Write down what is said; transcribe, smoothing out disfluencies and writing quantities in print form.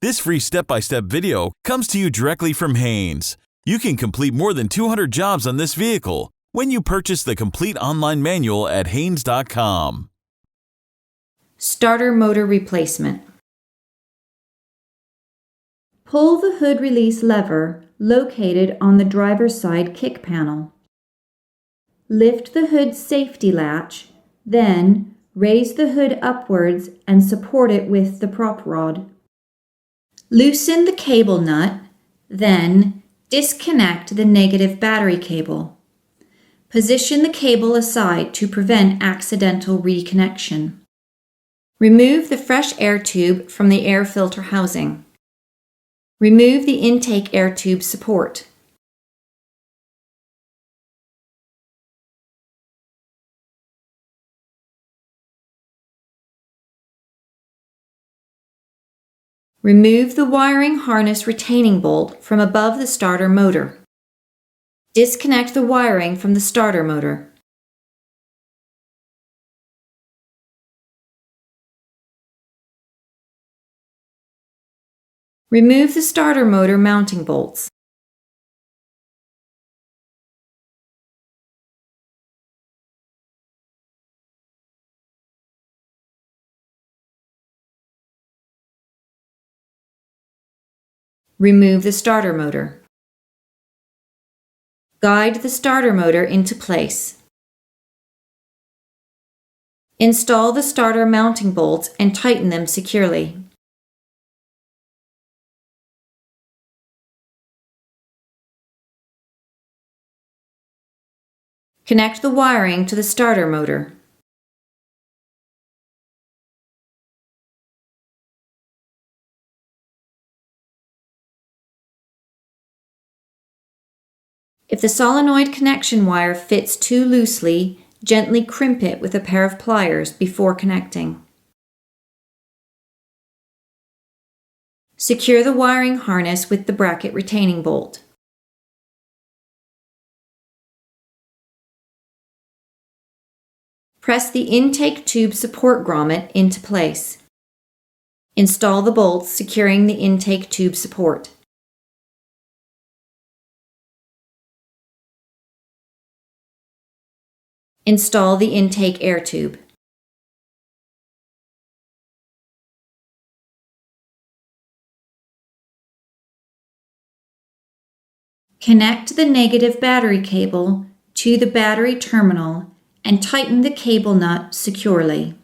This free step-by-step video comes to you directly from Haynes. You can complete more than 200 jobs on this vehicle when you purchase the complete online manual at Haynes.com. Starter motor replacement. Pull the hood release lever located on the driver's side kick panel. Lift the hood safety latch, then raise the hood upwards and support it with the prop rod. Loosen the cable nut, then disconnect the negative battery cable. Position the cable aside to prevent accidental reconnection. Remove the fresh air tube from the air filter housing. Remove the intake air tube support. Remove the wiring harness retaining bolt from above the starter motor. Disconnect the wiring from the starter motor. Remove the starter motor mounting bolts. Remove the starter motor. Guide the starter motor into place. Install the starter mounting bolts and tighten them securely. Connect the wiring to the starter motor. If the solenoid connection wire fits too loosely, gently crimp it with a pair of pliers before connecting. Secure the wiring harness with the bracket retaining bolt. Press the intake tube support grommet into place. Install the bolts securing the intake tube support. Install the intake air tube. Connect the negative battery cable to the battery terminal and tighten the cable nut securely.